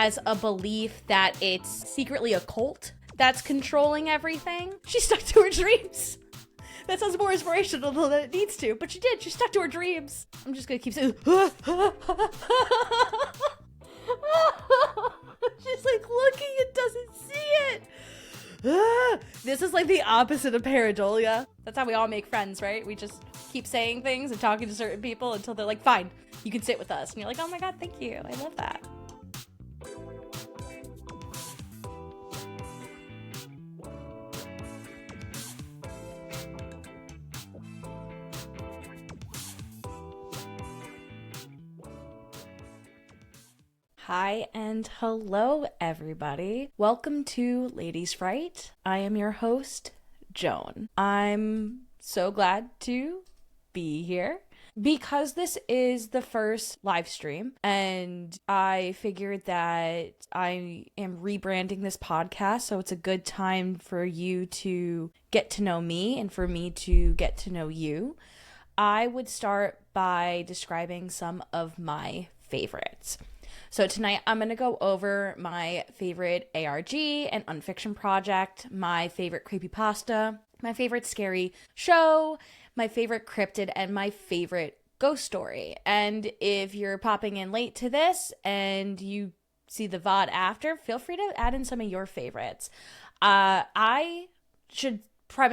has a belief that it's secretly a cult that's controlling everything. She stuck to her dreams. That sounds more inspirational than it needs to, but she did. She stuck to her dreams. I'm just gonna keep saying, she's like looking and doesn't see it. This is like the opposite of pareidolia. That's how we all make friends, right? We just keep saying things and talking to certain people until they're like, fine, you can sit with us. And you're like, oh my God, thank you. I love that. Hi and hello, everybody. Welcome to Ladies Fright. I am your host, Joan. I'm so glad to be here because this is the first live stream, and I figured that I am rebranding this podcast, so it's a good time for you to get to know me and for me to get to know you. I would start by describing some of my favorites. So tonight I'm going to go over my favorite ARG and unfiction project, my favorite creepypasta, my favorite scary show, my favorite cryptid, and my favorite ghost story. And if you're popping in late to this and you see the VOD after, feel free to add in some of your favorites. I should start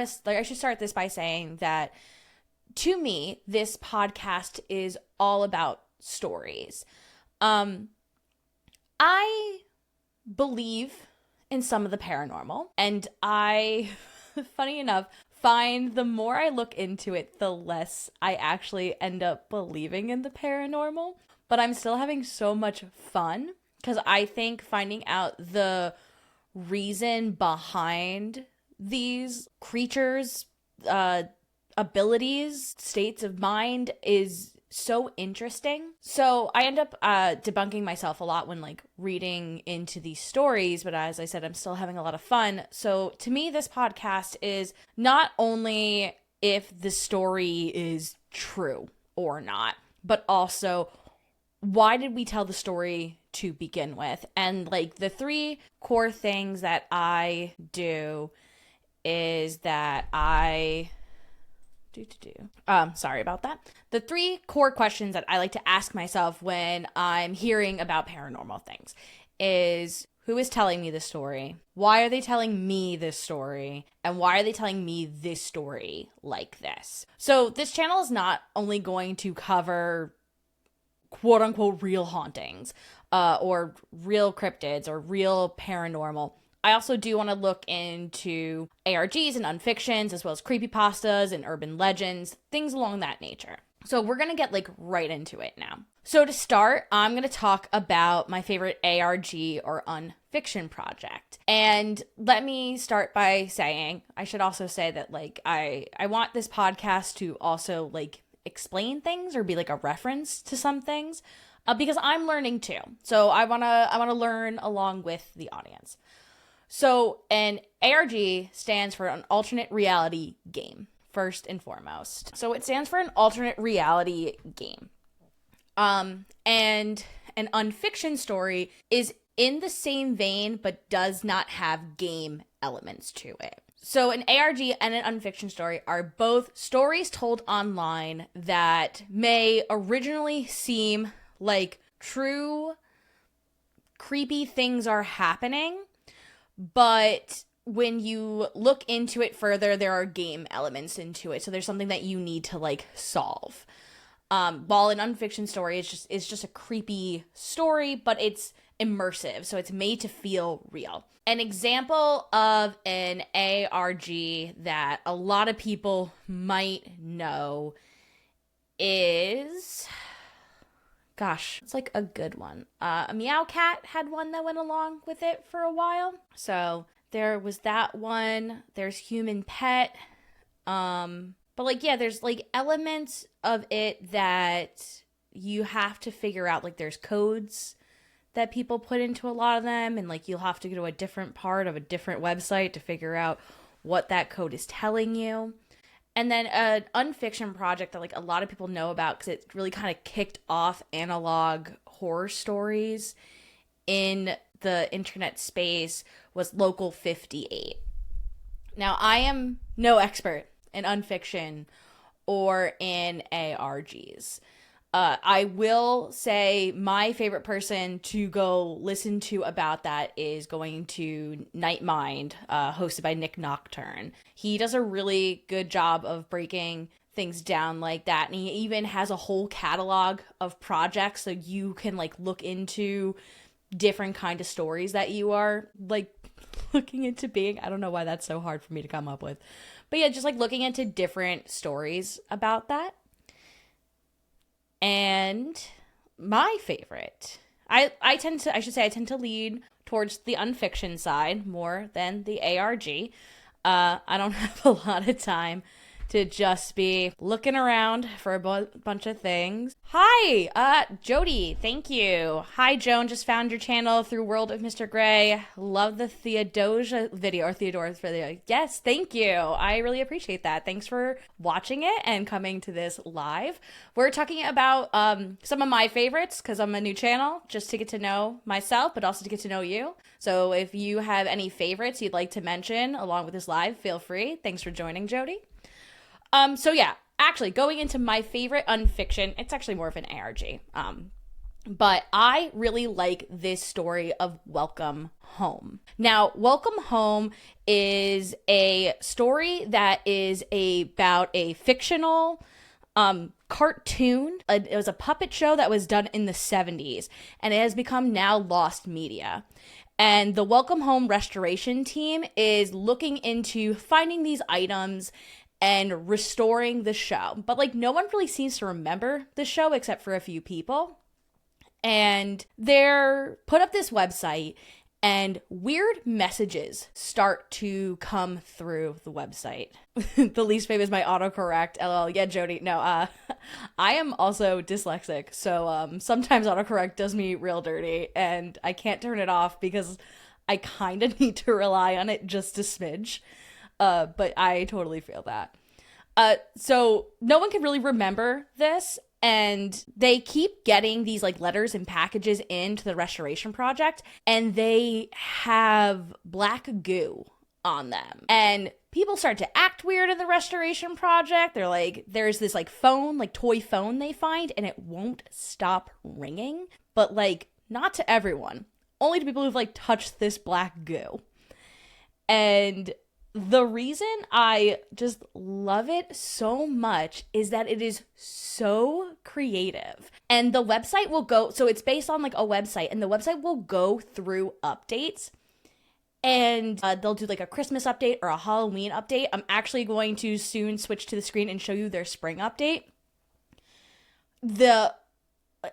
this by saying that to me, this podcast is all about stories. I believe in some of the paranormal, and I, funny enough, find the more I look into it, the less I actually end up believing in the paranormal. But I'm still having so much fun because I think finding out the reason behind these creatures' abilities, states of mind is so interesting. So I end up debunking myself a lot when reading into these stories, but as I said, I'm still having a lot of fun. So to me, this podcast is not only if the story is true or not, but also why did we tell the story to begin with? And the three core things that I do is that sorry about that. The three core questions that I like to ask myself when I'm hearing about paranormal things is, who is telling me this story? Why are they telling me this story? And why are they telling me this story like this? So this channel is not only going to cover quote unquote real hauntings, or real cryptids or real paranormal. I also do want to look into ARGs and unfictions, as well as creepypastas and urban legends, things along that nature. So we're going to get right into it now. So to start, I'm going to talk about my favorite ARG or unfiction project. And let me start by saying, I should also say that I want this podcast to also explain things or be a reference to some things, because I'm learning too. So I want to learn along with the audience. So an ARG stands for an alternate reality game, first and foremost. So it stands for an alternate reality game. And an unfiction story is in the same vein, but does not have game elements to it. So an ARG and an unfiction story are both stories told online that may originally seem like true creepy things are happening, but when you look into it further, there are game elements into it. So there's something that you need to solve. While an unfiction story is just a creepy story, but it's immersive. So it's made to feel real. An example of an ARG that a lot of people might know is, gosh, it's a good one. A Meow Cat had one that went along with it for a while. So there was that one. There's Human Pet. But there's elements of it that you have to figure out. There's codes that people put into a lot of them, and you'll have to go to a different part of a different website to figure out what that code is telling you. And then an unfiction project that a lot of people know about because it really kind of kicked off analog horror stories in the internet space was Local 58. Now, I am no expert in unfiction or in ARGs. I will say my favorite person to go listen to about that is going to Nightmind, hosted by Nick Nocturne. He does a really good job of breaking things down like that, and he even has a whole catalog of projects so you can like look into different kind of stories that you are like looking into being. I don't know why that's so hard for me to come up with, but yeah, just like looking into different stories about that. And my favorite, I tend to lead towards the unfiction side more than the ARG. I don't have a lot of time to just be looking around for a bunch of things. Hi, Jody, thank you. Hi, Joan, just found your channel through World of Mr. Gray. Love the Theodosia video, or Theodora's video. Yes, thank you. I really appreciate that. Thanks for watching it and coming to this live. We're talking about some of my favorites, because I'm a new channel, just to get to know myself, but also to get to know you. So if you have any favorites you'd like to mention along with this live, feel free. Thanks for joining, Jody. So yeah, actually going into my favorite unfiction, it's actually more of an ARG. But I really like this story of Welcome Home. Now, Welcome Home is a story that is about a fictional cartoon. It was a puppet show that was done in the 70s, and it has become now lost media. And the Welcome Home restoration team is looking into finding these items and restoring the show. But like no one really seems to remember the show except for a few people. And they're put up this website and weird messages start to come through the website. The least famous my autocorrect. LL. Yeah, Jody. No, I am also dyslexic. So sometimes autocorrect does me real dirty and I can't turn it off because I kind of need to rely on it just a smidge. But I totally feel that. So no one can really remember this, and they keep getting these like letters and packages into the restoration project, and they have black goo on them. And people start to act weird in the restoration project. They're like, there's this like phone, like toy phone they find, and it won't stop ringing. But like, not to everyone. Only to people who've like touched this black goo. And the reason I just love it so much is that it is so creative. And the website will go, so it's based on like a website, and the website will go through updates. And they'll do like a Christmas update or a Halloween update. I'm actually going to soon switch to the screen and show you their spring update.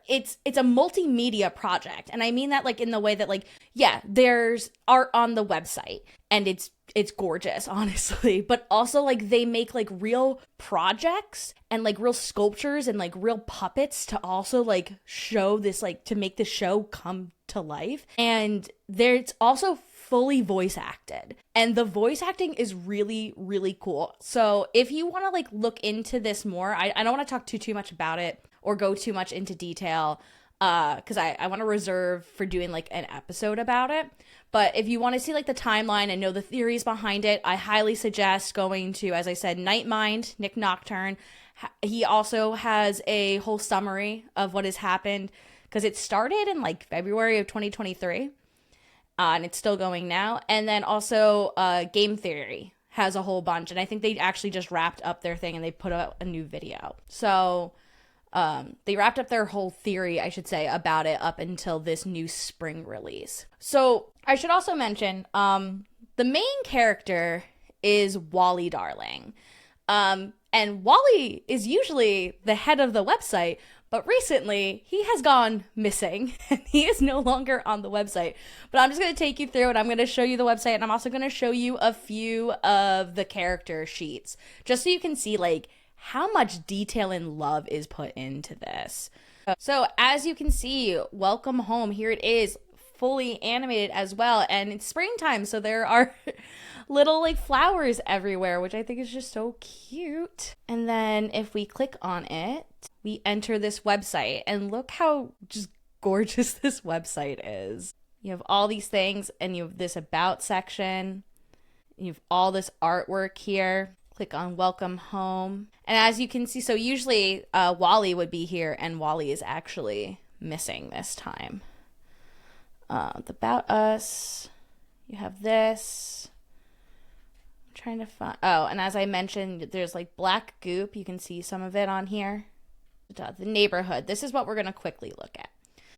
It's a multimedia project, and I mean that like in the way that like, yeah, there's art on the website and it's gorgeous, honestly, but also like they make like real projects and like real sculptures and like real puppets to also like show this, like to make the show come to life. And it's also fully voice acted, and the voice acting is really, really cool. So if you want to like look into this more, I don't want to talk too much about it or go too much into detail, because I want to reserve for doing like an episode about it. But if you want to see like the timeline and know the theories behind it, I highly suggest going to, as I said, Nightmind, Nick Nocturne. He also has a whole summary of what has happened, because it started in like February of 2023, and it's still going now. And then also Game Theory has a whole bunch, and I think they actually just wrapped up their thing and they put out a new video. So they wrapped up their whole theory, I should say, about it up until this new spring release. So I should also mention, the main character is Wally Darling. And Wally is usually the head of the website, but recently he has gone missing and he is no longer on the website. But I'm just going to take you through, and I'm going to show you the website, and I'm also going to show you a few of the character sheets, just so you can see like how much detail and love is put into this. So as you can see, Welcome Home, here it is, fully animated as well, and it's springtime, so there are little like flowers everywhere, which I think is just so cute. And then if we click on it, we enter this website, and look how just gorgeous this website is. You have all these things, and you have this about section. You have all this artwork here. Click on welcome home. And as you can see, so usually Wally would be here, and Wally is actually missing this time. The about us, you have this. I'm trying to find, oh, and as I mentioned, there's like black goop. You can see some of it on here. The neighborhood. This is what we're going to quickly look at.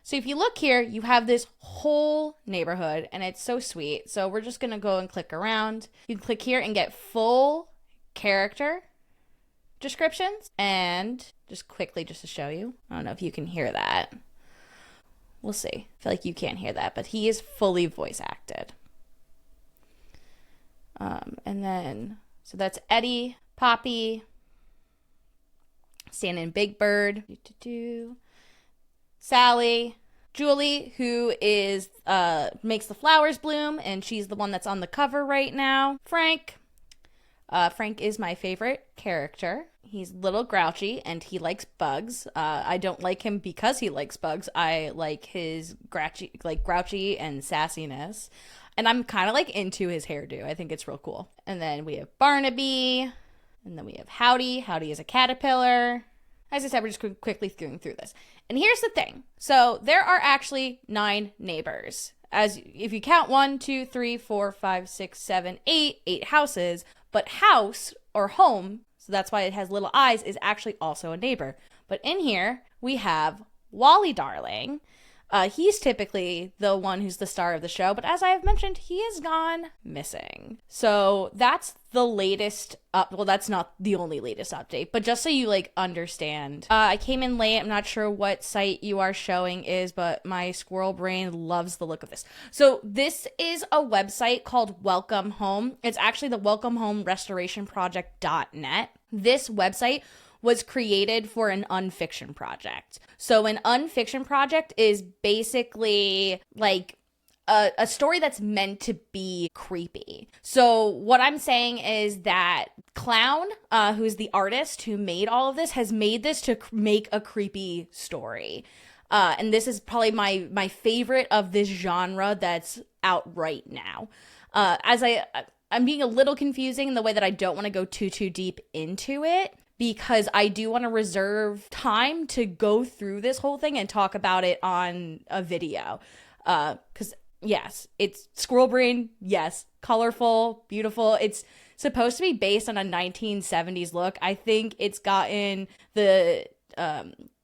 So if you look here, you have this whole neighborhood, and it's so sweet. So we're just going to go and click around. You can click here and get full character descriptions, and just quickly, just to show you, I don't know if you can hear that. We'll see. I feel like you can't hear that, but he is fully voice acted. And then, so that's Eddie, Poppy, Stan and Big Bird, Sally, Julie, who is makes the flowers bloom, and she's the one that's on the cover right now. Frank. Frank is my favorite character. He's a little grouchy, and he likes bugs. I don't like him because he likes bugs. I like his grouchy and sassiness. And I'm kind of like into his hairdo. I think it's real cool. And then we have Barnaby. And then we have Howdy. Howdy is a caterpillar. As I said, we're just quickly going through this. And here's the thing. So there are actually 9 neighbors. As if you count 1, 2, 3, 4, 5, 6, 7, 8 houses. But house or home, so that's why it has little eyes, is actually also a neighbor. But in here, we have Wally Darling. He's typically the one who's the star of the show, but as I have mentioned, he has gone missing. So that's the latest well, that's not the only latest update, but just so you like understand. I came in late. I'm not sure what site you are showing is, but my squirrel brain loves the look of this. So this is a website called Welcome Home. It's actually the Welcome Home Restoration Project.net. This website was created for an unfiction project. So an unfiction project is basically like a story that's meant to be creepy. So what I'm saying is that Clown, who's the artist who made all of this, has made this to make a creepy story. And this is probably my favorite of this genre that's out right now. I'm being a little confusing in the way that I don't want to go too deep into it, because I do want to reserve time to go through this whole thing and talk about it on a video. Because, yes, it's squirrel brain, yes, colorful, beautiful. It's supposed to be based on a 1970s look. I think it's gotten the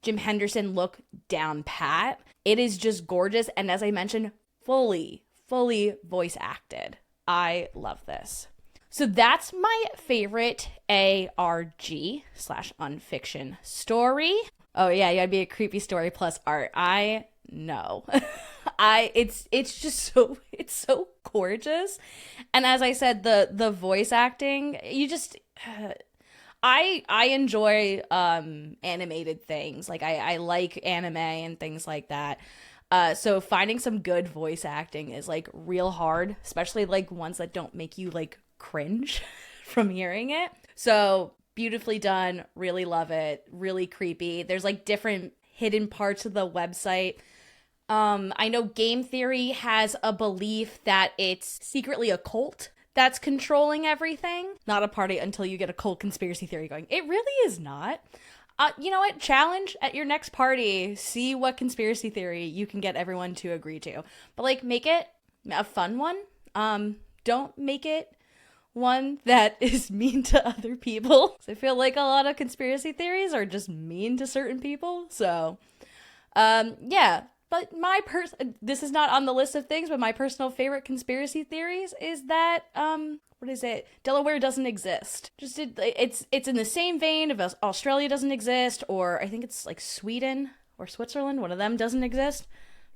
Jim Henderson look down pat. It is just gorgeous. And as I mentioned, fully voice acted. I love this. So that's my favorite ARG/unfiction story. Oh yeah, you gotta be a creepy story plus art. I know. It's just so gorgeous. And as I said, the voice acting, you just I enjoy animated things. Like I like anime and things like that. So finding some good voice acting is like real hard, especially like ones that don't make you like cringe from hearing it. So beautifully done. Really love it. Really creepy. There's like different hidden parts of the website. I know Game Theory has a belief that it's secretly a cult that's controlling everything. Not a party until you get a cult conspiracy theory going. It really is not. You know what? Challenge at your next party. See what conspiracy theory you can get everyone to agree to. But like, make it a fun one. Don't make it one that is mean to other people. So I feel like a lot of conspiracy theories are just mean to certain people. So, yeah. But this is not on the list of things, but my personal favorite conspiracy theories is that, what is it? Delaware doesn't exist. It's in the same vein of Australia doesn't exist, or I think it's like Sweden or Switzerland. One of them doesn't exist.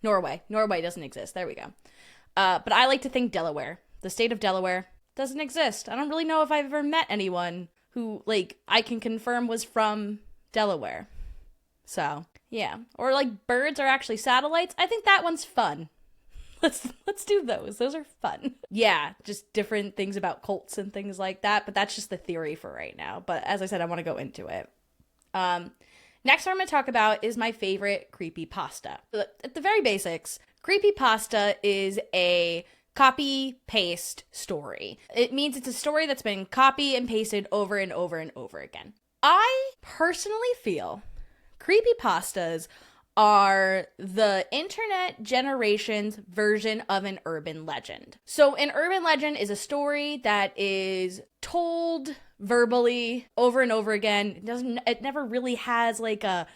Norway doesn't exist. There we go. But I like to think Delaware, the state of Delaware, doesn't exist. I don't really know if I've ever met anyone who like I can confirm was from Delaware. So yeah, or like birds are actually satellites. I think that one's fun. Let's do those. Those are fun. Yeah, just different things about cults and things like that. But that's just the theory for right now. But as I said, I want to go into it. Next one I'm going to talk about is my favorite creepypasta. At the very basics, Creepypasta is a copy-paste story. It means it's a story that's been copy and pasted over and over and over again. I personally feel creepypastas are the internet generation's version of an urban legend. So an urban legend is a story that is told verbally over and over again. It never really has like a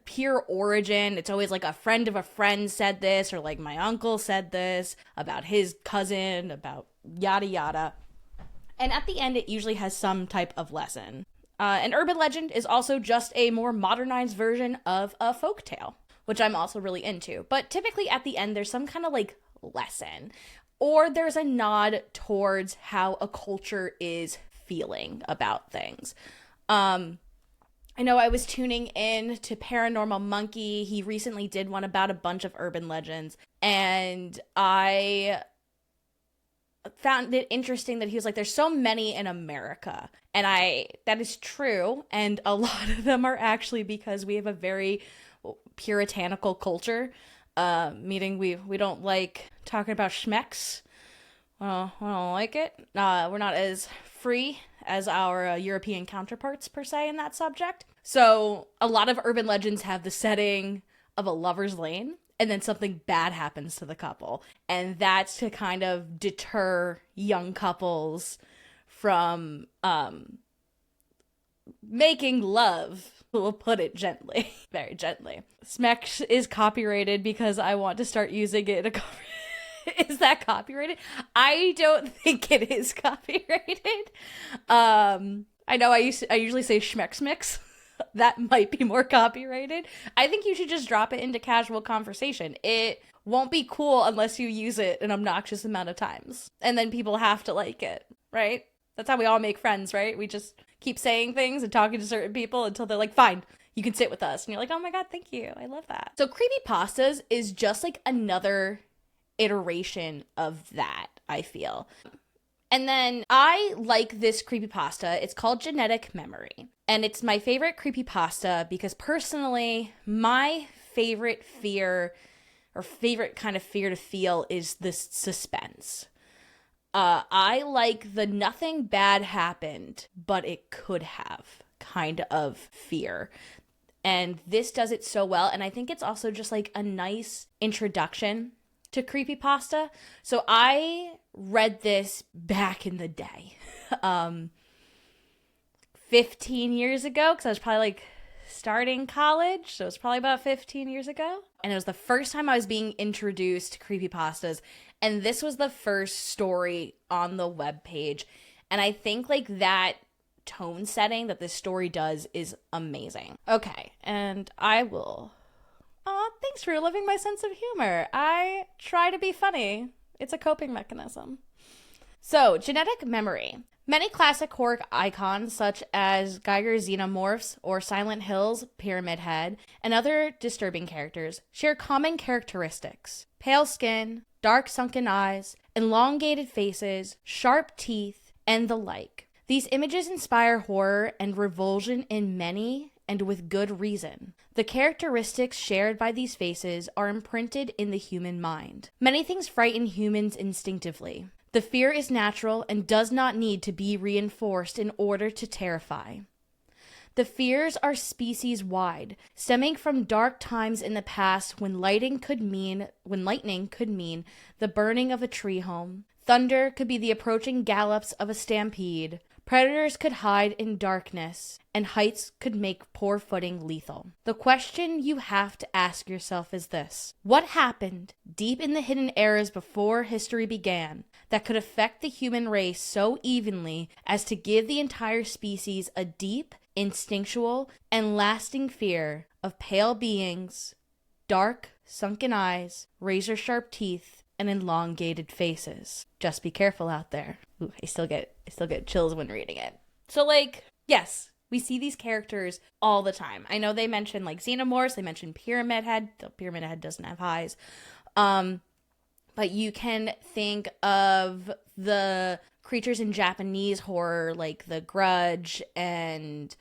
pure origin. It's always like a friend of a friend said this, or like my uncle said this about his cousin, about yada yada. And at the end, it usually has some type of lesson. An urban legend is also just a more modernized version of a folktale, which I'm also really into. But typically at the end, there's some kind of like lesson, or there's a nod towards how a culture is feeling about things. I know I was tuning in to Paranormal Monkey. He recently did one about a bunch of urban legends, and I found it interesting that he was like, there's so many in America. And that is true. And a lot of them are actually because we have a very puritanical culture, meaning we don't like talking about schmecks. Well, I don't like it. We're not as free as our European counterparts, per se, in that subject. So a lot of urban legends have the setting of a lover's lane, and then something bad happens to the couple. And that's to kind of deter young couples from making love. We'll put it gently, very gently. Smex is copyrighted because I want to start using it. Is that copyrighted? I don't think it is copyrighted. I know I usually say schmex. That might be more copyrighted. I think you should just drop it into casual conversation. It won't be cool unless you use it an obnoxious amount of times. And then people have to like it, right? That's how we all make friends, right? We just keep saying things and talking to certain people until they're like, fine, you can sit with us. And you're like, oh my God, thank you. I love that. So creepypastas is just like another iteration of that, I feel. And then I like this creepypasta. It's called Genetic Memory. And it's my favorite creepypasta because personally, my favorite fear or favorite kind of fear to feel is this suspense. I like the nothing bad happened, but it could have kind of fear. And this does it so well. And I think it's also just like a nice introduction to creepypasta. So I read this back in the day, 15 years ago, because I was probably like starting college. So it was probably about 15 years ago. And it was the first time I was being introduced to creepypastas. And this was the first story on the webpage. And I think like that tone setting that this story does is amazing. Okay, and I will... thanks for loving my sense of humor. I try to be funny. It's a coping mechanism. So, genetic memory. Many classic horror icons, such as Geiger's Xenomorphs or Silent Hill's Pyramid Head, and other disturbing characters, share common characteristics. Pale skin, dark sunken eyes, elongated faces, sharp teeth, and the like. These images inspire horror and revulsion in many, and with good reason. The characteristics shared by these faces are imprinted in the human mind. Many things frighten humans instinctively. The fear is natural and does not need to be reinforced in order to terrify. The fears are species-wide, stemming from dark times in the past when lightning could mean the burning of a tree home. Thunder could be the approaching gallops of a stampede. Predators could hide in darkness, and heights could make poor footing lethal. The question you have to ask yourself is this: what happened deep in the hidden eras before history began that could affect the human race so evenly as to give the entire species a deep, instinctual, and lasting fear of pale beings, dark, sunken eyes, razor-sharp teeth, and elongated faces? Just be careful out there. Ooh, I still get chills when reading it. So, like, yes, we see these characters all the time. I know they mention, like, Xenomorphs, they mention Pyramid Head. The Pyramid Head doesn't have eyes. But you can think of the creatures in Japanese horror, like The Grudge and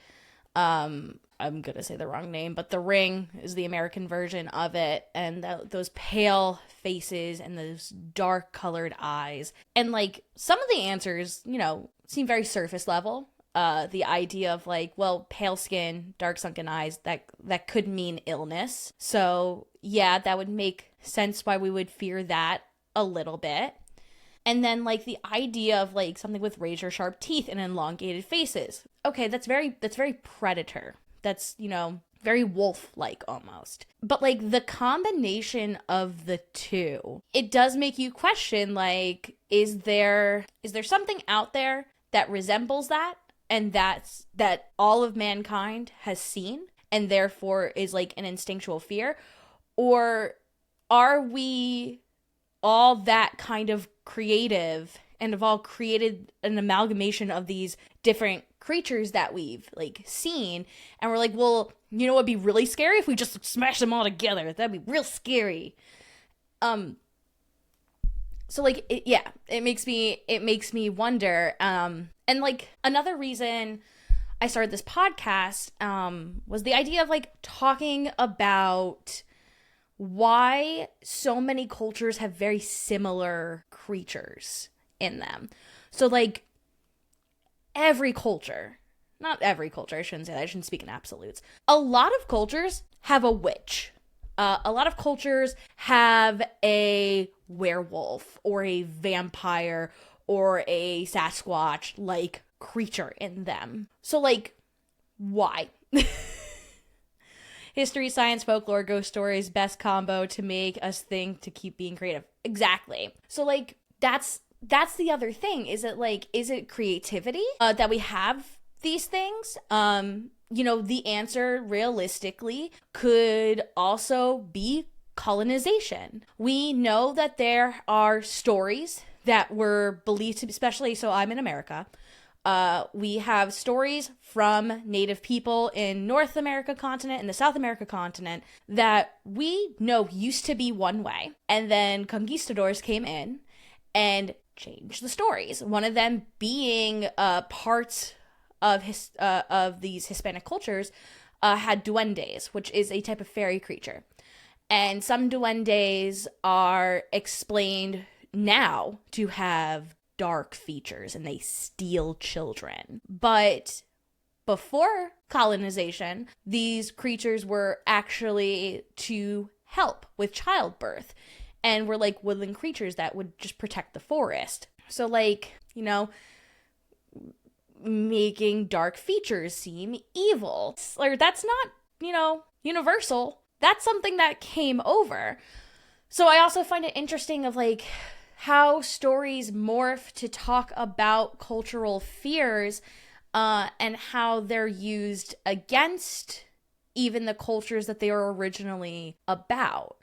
I'm gonna say the wrong name, but The Ring is the American version of it, and those pale faces and those dark colored eyes. And like some of the answers, seem very surface level. The idea of like, well, pale skin, dark sunken eyes, that could mean illness. So yeah, that would make sense why we would fear that a little bit. And then like the idea of like something with razor sharp teeth and elongated faces. Okay, that's very predator. That's, very wolf-like almost. But like the combination of the two, it does make you question, like, is there something out there that resembles that, and that all of mankind has seen and therefore is like an instinctual fear? Or are we all that kind of creative and have all created an amalgamation of these different creatures that we've like seen, and we're like, well, what'd be really scary if we just smash them all together? That'd be real scary. So like it makes me wonder. And like another reason I started this podcast was the idea of like talking about why so many cultures have very similar creatures in them. So like every culture, not every culture, I shouldn't say that, I shouldn't speak in absolutes. A lot of cultures have a witch. A lot of cultures have a werewolf or a vampire or a Sasquatch like creature in them. So like, why? History, science, folklore, ghost stories, best combo to make us think, to keep being creative. Exactly. So like that's the other thing. Is it creativity that we have these things? The answer realistically could also be colonization. We know that there are stories that were believed to be, especially, so I'm in America. We have stories from Native people in North America continent and the South America continent that we know used to be one way. And then conquistadors came in and changed the stories. One of them being parts of these Hispanic cultures had duendes, which is a type of fairy creature. And some duendes are explained now to have dark features and they steal children. But before colonization, these creatures were actually to help with childbirth and were like woodland creatures that would just protect the forest. So like, making dark features seem evil. Or that's not, universal. That's something that came over. So I also find it interesting of like how stories morph to talk about cultural fears and how they're used against even the cultures that they were originally about.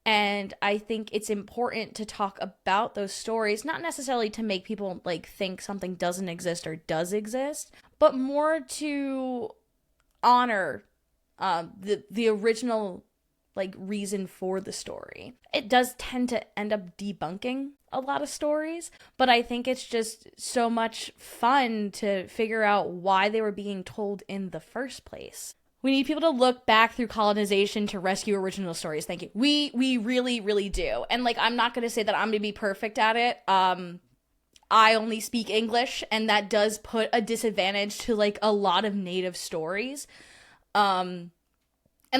And I think it's important to talk about those stories, not necessarily to make people like think something doesn't exist or does exist, but more to honor the original like reason for the story. It does tend to end up debunking a lot of stories, but I think it's just so much fun to figure out why they were being told in the first place. We need people to look back through colonization to rescue original stories. Thank you. We really, really do. And like, I'm not going to say that I'm going to be perfect at it. I only speak English, and that does put a disadvantage to like a lot of native stories. And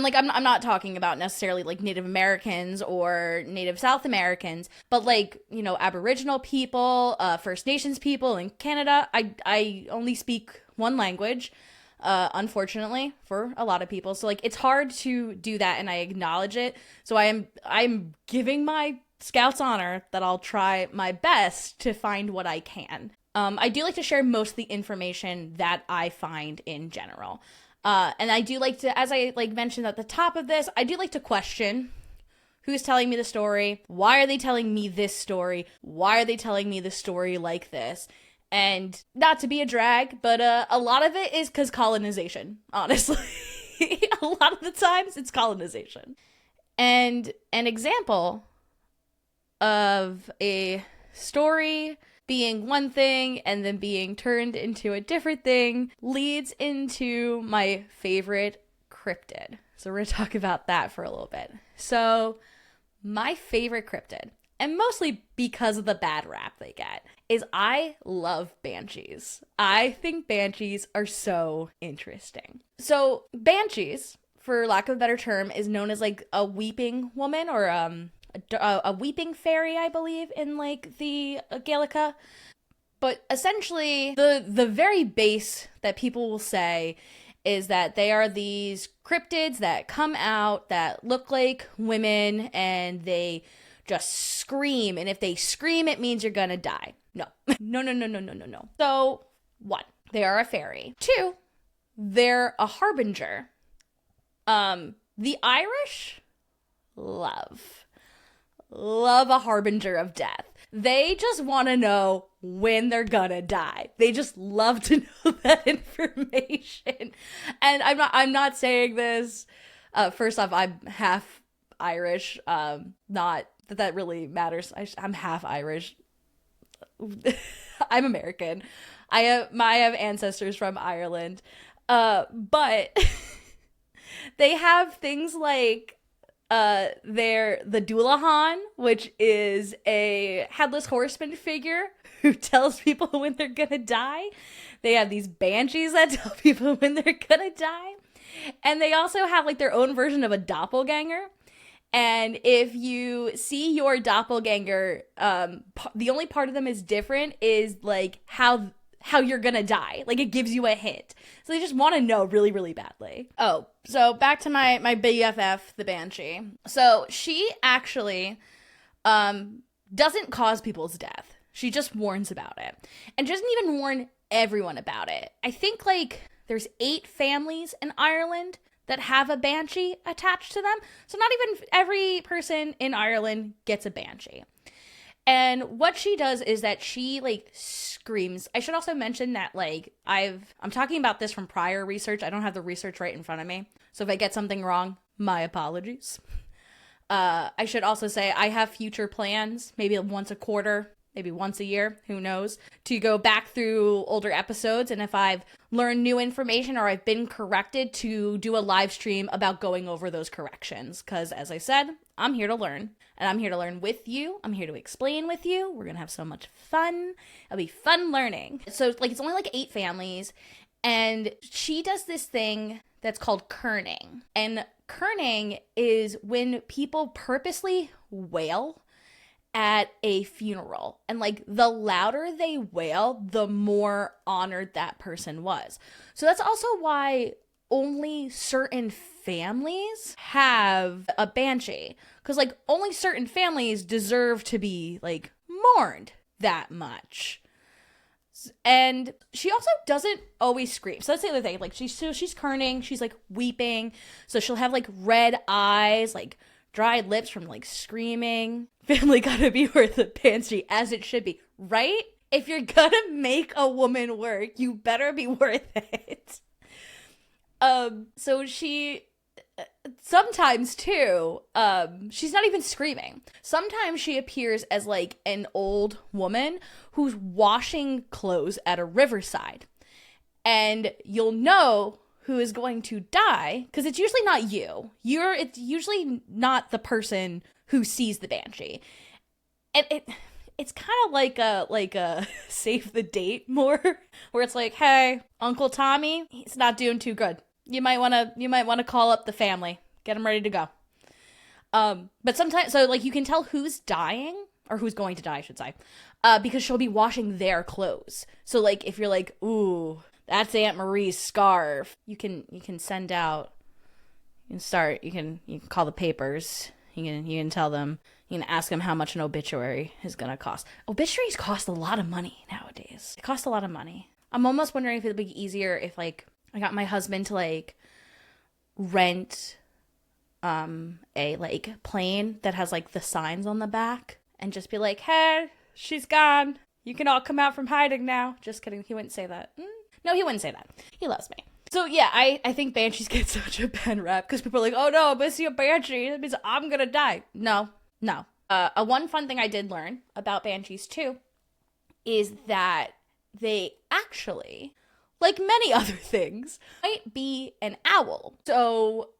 like, I'm not talking about necessarily like Native Americans or Native South Americans, but like, Aboriginal people, First Nations people in Canada. I only speak one language. Unfortunately for a lot of people. So like it's hard to do that, and I acknowledge it. So I'm giving my Scouts honor that I'll try my best to find what I can. I do like to share most of the information that I find in general. And I do like to, as I like mentioned at the top of this, I do like to question who's telling me the story. Why are they telling me this story? Why are they telling me the story like this? And not to be a drag, but a lot of it is because colonization, honestly. A lot of the times it's colonization. And an example of a story being one thing and then being turned into a different thing leads into my favorite cryptid. So we're going to talk about that for a little bit. So my favorite cryptid, and mostly because of the bad rap they get, is I love banshees. I think banshees are so interesting. So banshees, for lack of a better term, is known as like a weeping woman or a weeping fairy, I believe, in like the Gaelica. But essentially, the very base that people will say is that they are these cryptids that come out that look like women and they just scream. And if they scream, it means you're gonna die. No. No. So, 1, they are a fairy. 2, they're a harbinger. The Irish love a harbinger of death. They just want to know when they're gonna die. They just love to know that information. And I'm not saying this. First off, I'm half Irish. Not that really matters. I'm half Irish. I'm American. I have ancestors from Ireland. But they have things like the Doulahan, which is a headless horseman figure who tells people when they're gonna die. They have these banshees that tell people when they're gonna die. And they also have like their own version of a doppelganger. And if you see your doppelganger, the only part of them is different is like how you're gonna die. Like it gives you a hint. So they just want to know really, really badly. Oh, so back to my BFF, the Banshee. So she actually doesn't cause people's death. She just warns about it. And doesn't even warn everyone about it. I think like there's 8 families in Ireland that have a banshee attached to them. So not even every person in Ireland gets a banshee. And what she does is that she like screams. I should also mention that like I'm talking about this from prior research. I don't have the research right in front of me. So if I get something wrong, my apologies. I should also say I have future plans, maybe once a quarter, maybe once a year, who knows, to go back through older episodes. And if I've learned new information or I've been corrected, to do a live stream about going over those corrections. Because as I said, I'm here to learn. And I'm here to learn with you. I'm here to explain with you. We're going to have so much fun. It'll be fun learning. So like it's only like 8 families. And she does this thing that's called kerning. And kerning is when people purposely wail at a funeral. And like the louder they wail, the more honored that person was. So that's also why only certain families have a banshee. Because like only certain families deserve to be like mourned that much. And she also doesn't always scream. So that's the other thing. Like she's kerning, she's like weeping. So she'll have like red eyes, like dried lips from like screaming. Family gotta be worth a banshee, as it should be, right? If you're gonna make a woman work, you better be worth it. So she sometimes too, she's not even screaming. Sometimes she appears as like an old woman who's washing clothes at a riverside. And you'll know who is going to die, because it's usually not you. It's usually not the person who sees the banshee. And it's kind of like a save the date more, where it's like, hey, Uncle Tommy, he's not doing too good. You might want to call up the family, get them ready to go. But sometimes, so like you can tell who's dying, or who's going to die, I should say, because she'll be washing their clothes. So like if you're like, ooh, that's Aunt Marie's scarf, you can send out, you can call the papers. You can tell them, you can ask them how much an obituary is gonna cost. Obituaries cost a lot of money nowadays. It costs a lot of money. I'm almost wondering if it'd be easier if like I got my husband to like rent a like plane that has like the signs on the back, and just be like, hey, she's gone. You can all come out from hiding now. Just kidding. He wouldn't say that. No, he wouldn't say that. He loves me. So yeah, I think banshees get such a bad rap because people are like, oh no, I'm gonna see a banshee. That means I'm gonna die. No. A one fun thing I did learn about banshees too is that they actually, like many other things, might be an owl. So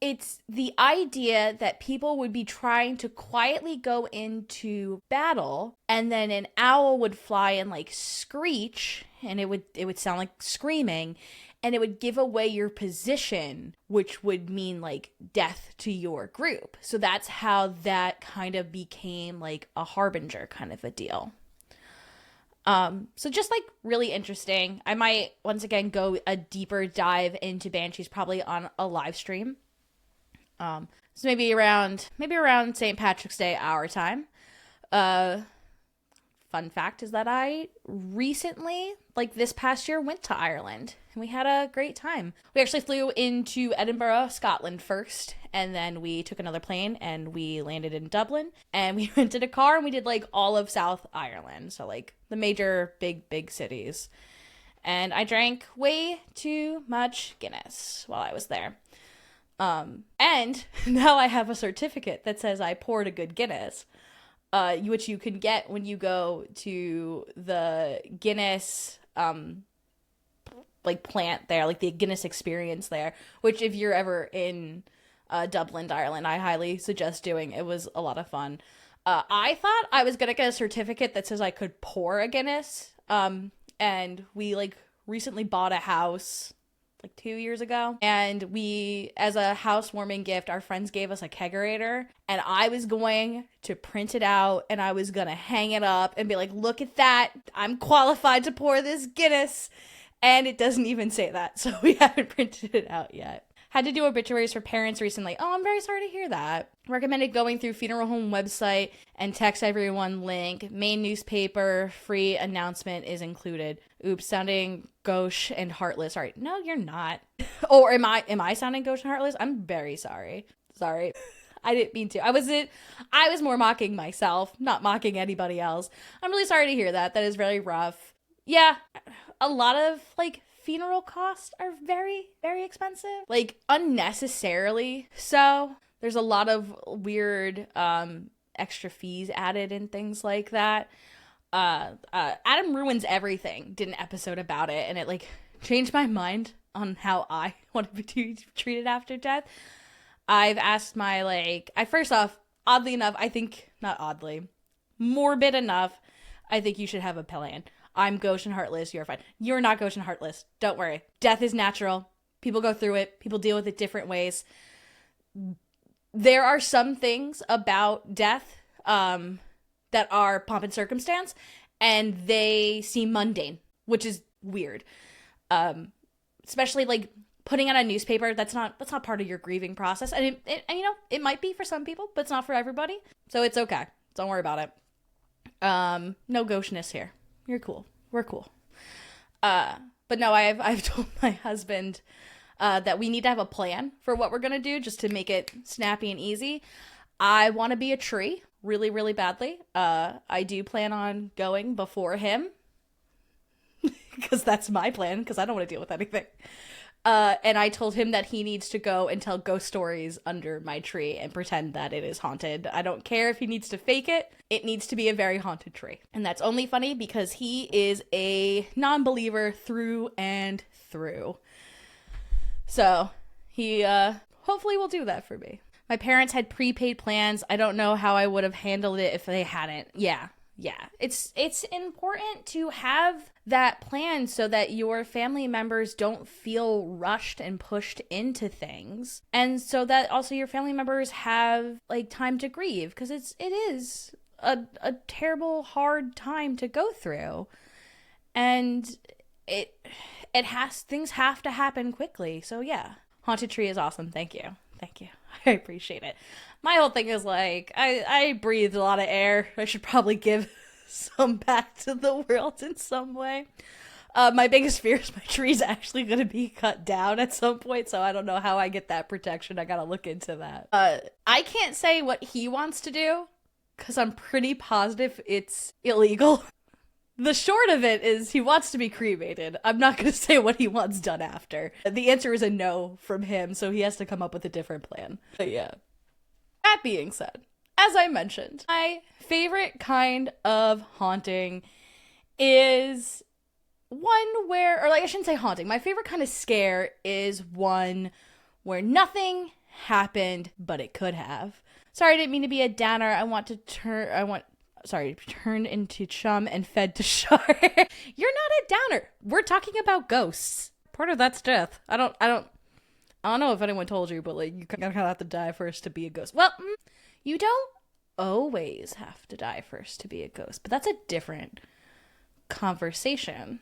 it's the idea that people would be trying to quietly go into battle, and then an owl would fly and like screech, and it would sound like screaming, and it would give away your position, which would mean like death to your group. So that's how that kind of became like a harbinger kind of a deal. So just like really interesting. I might once again go a deeper dive into banshees probably on a live stream. So maybe around St. Patrick's Day our time. Fun fact is that I recently, like this past year, went to Ireland and we had a great time. We actually flew into Edinburgh, Scotland first, and then we took another plane and we landed in Dublin, and we rented a car and we did like all of South Ireland. So like the major big cities. And I drank way too much Guinness while I was there. And now I have a certificate that says I poured a good Guinness, which you can get when you go to the Guinness, like plant there, like the Guinness experience there, which if you're ever in, Dublin, Ireland, I highly suggest doing. It was a lot of fun. I thought I was gonna get a certificate that says I could pour a Guinness, and we like recently bought a house like 2 years ago, and we, as a housewarming gift, our friends gave us a kegerator, and I was going to print it out and I was gonna hang it up and be like, look at that, I'm qualified to pour this Guinness, and it doesn't even say that, so we haven't printed it out yet. Had to do obituaries for parents recently. Oh, I'm very sorry to hear that. Recommended going through funeral home website and text everyone link. Main newspaper, free announcement is included. Oops, sounding gauche and heartless. All right, no, you're not. Or am I sounding gauche and heartless? I'm very sorry. Sorry. I didn't mean to. I was more mocking myself, not mocking anybody else. I'm really sorry to hear that. That is very rough. Yeah, a lot of like funeral costs are very, very expensive, like unnecessarily so. There's a lot of weird extra fees added and things like that. Adam Ruins Everything did an episode about it, and it like changed my mind on how I want to be treated after death. I've asked my first off, oddly enough, I think, not oddly, morbid enough, I think you should have a plan. I'm gauche and heartless, you're fine. You're not gauche and heartless. Don't worry. Death is natural. People go through it. People deal with it different ways. There are some things about death that are pomp and circumstance, and they seem mundane, which is weird. Especially like putting out a newspaper, that's not part of your grieving process. And it might be for some people, but it's not for everybody. So it's okay. Don't worry about it. No gaucheness here. You're cool. We're cool. But no, I've told my husband that we need to have a plan for what we're gonna do just to make it snappy and easy. I want to be a tree really, really badly. I do plan on going before him because that's my plan, because I don't want to deal with anything. And I told him that he needs to go and tell ghost stories under my tree and pretend that it is haunted. I don't care if he needs to fake it. It needs to be a very haunted tree. And that's only funny because he is a non-believer through and through. So he hopefully will do that for me. My parents had prepaid plans. I don't know how I would have handled it if they hadn't. Yeah. It's important to have that plan so that your family members don't feel rushed and pushed into things. And so that also your family members have like time to grieve, because it is a terrible, hard time to go through. And things have to happen quickly. So yeah, haunted tree is awesome. Thank you. I appreciate it. My whole thing is like, I breathe a lot of air. I should probably give some back to the world in some way. My biggest fear is my tree's actually going to be cut down at some point, so I don't know how I get that protection. I gotta look into that. I can't say what he wants to do, because I'm pretty positive it's illegal. The short of it is he wants to be cremated. I'm not going to say what he wants done after. The answer is a no from him, so he has to come up with a different plan. But yeah. That being said, as I mentioned, my favorite kind of haunting is one where, or like I shouldn't say haunting, my favorite kind of scare is one where nothing happened, but it could have. Sorry, I didn't mean to be a downer. Turned into chum and fed to shark. You're not a downer. We're talking about ghosts. Part of that's death. I don't know if anyone told you, but like you kind of have to die first to be a ghost. Well, you don't always have to die first to be a ghost, but that's a different conversation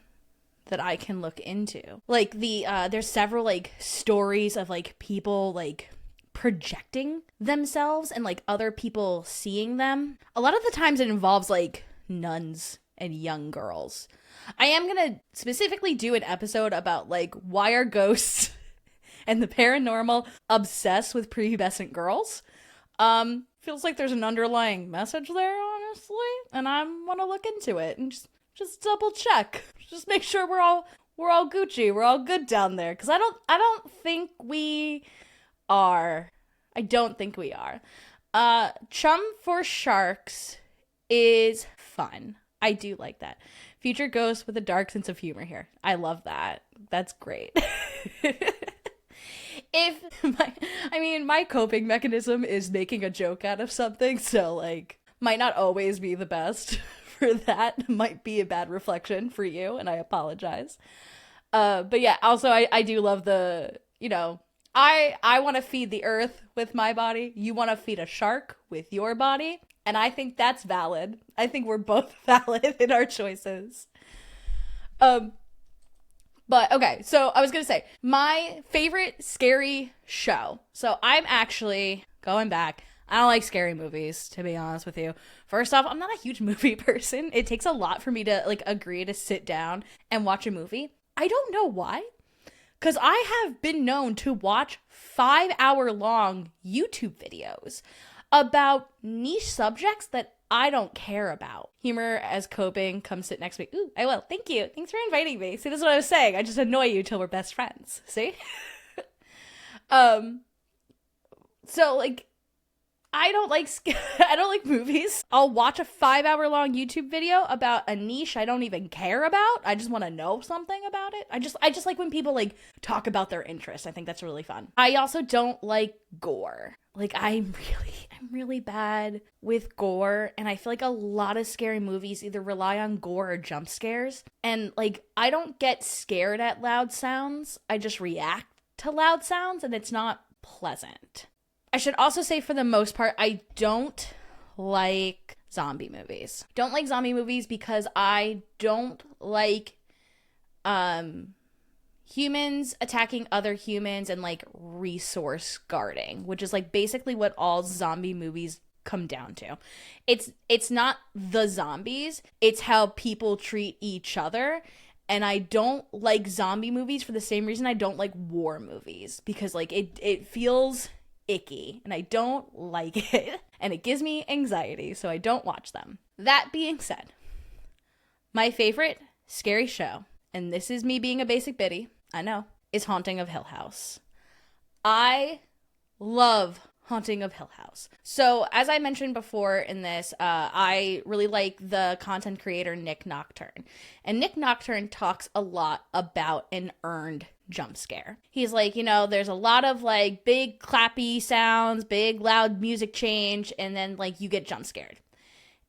that I can look into. Like there's several like stories of like people like projecting themselves and like other people seeing them. A lot of the times it involves like nuns and young girls. I am gonna specifically do an episode about like why are ghosts and the paranormal obsessed with prepubescent girls. Feels like there's an underlying message there, honestly, and I want to look into it and just double check. Just make sure we're all Gucci, we're all good down there, because I don't think we are. I don't think we are. Chum for sharks is fun. I do like that. Future ghost with a dark sense of humor here. I love that. That's great. My coping mechanism is making a joke out of something, so like might not always be the best for that. Might be a bad reflection for you, and I apologize. But yeah, also I do love the, I want to feed the earth with my body. You want to feed a shark with your body. And I think that's valid. I think we're both valid in our choices. But okay, so I was going to say, my favorite scary show. So I'm actually going back. I don't like scary movies, to be honest with you. First off, I'm not a huge movie person. It takes a lot for me to like agree to sit down and watch a movie. I don't know why. Because I have been known to watch 5-hour-long YouTube videos about niche subjects that I don't care about. Humor as coping, come sit next to me. Ooh, I will. Thank you. Thanks for inviting me. See, this is what I was saying. I just annoy you till we're best friends. See? So like, I don't like movies. I'll watch a 5-hour-long YouTube video about a niche I don't even care about. I just want to know something about it. I just like when people like talk about their interests. I think that's really fun. I also don't like gore. Like I'm really bad with gore, and I feel like a lot of scary movies either rely on gore or jump scares. And like I don't get scared at loud sounds. I just react to loud sounds, and it's not pleasant. I should also say, for the most part, I don't like zombie movies. Don't like zombie movies because I don't like humans attacking other humans and like resource guarding, which is like basically what all zombie movies come down to. It's not the zombies, it's how people treat each other. And I don't like zombie movies for the same reason I don't like war movies, because like it feels icky and I don't like it and it gives me anxiety, so I don't watch them. That being said, my favorite scary show, and this is me being a basic biddy, I know, is Haunting of Hill House. I love Haunting of Hill House. So as I mentioned before in this, I really like the content creator Nick Nocturne, and Nick Nocturne talks a lot about an earned jump scare. He's like, there's a lot of like big clappy sounds, big loud music change, and then like you get jump scared.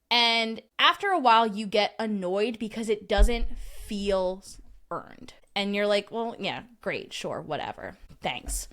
And after a while you get annoyed because it doesn't feel earned. And you're like, well, yeah, great, sure, whatever. Thanks.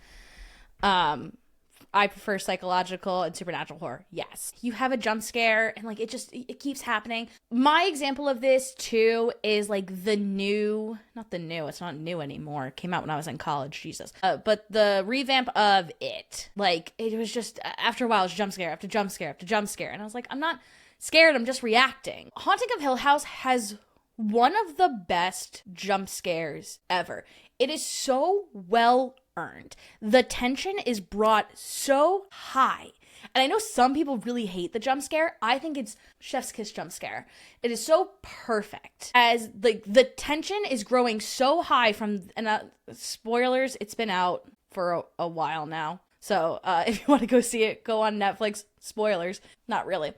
I prefer psychological and supernatural horror. Yes. You have a jump scare and like it keeps happening. My example of this too is like it's not new anymore. It came out when I was in college, Jesus. But the revamp of it, like it was just, after a while, it was jump scare after jump scare after jump scare. And I was like, I'm not scared, I'm just reacting. Haunting of Hill House has one of the best jump scares ever. It is so well earned. The tension is brought so high. And I know some people really hate the jump scare. I think it's chef's kiss jump scare. It is so perfect. As the tension is growing so high from, and spoilers, it's been out for a while now. So if you want to go see it, go on Netflix. Spoilers. Not really.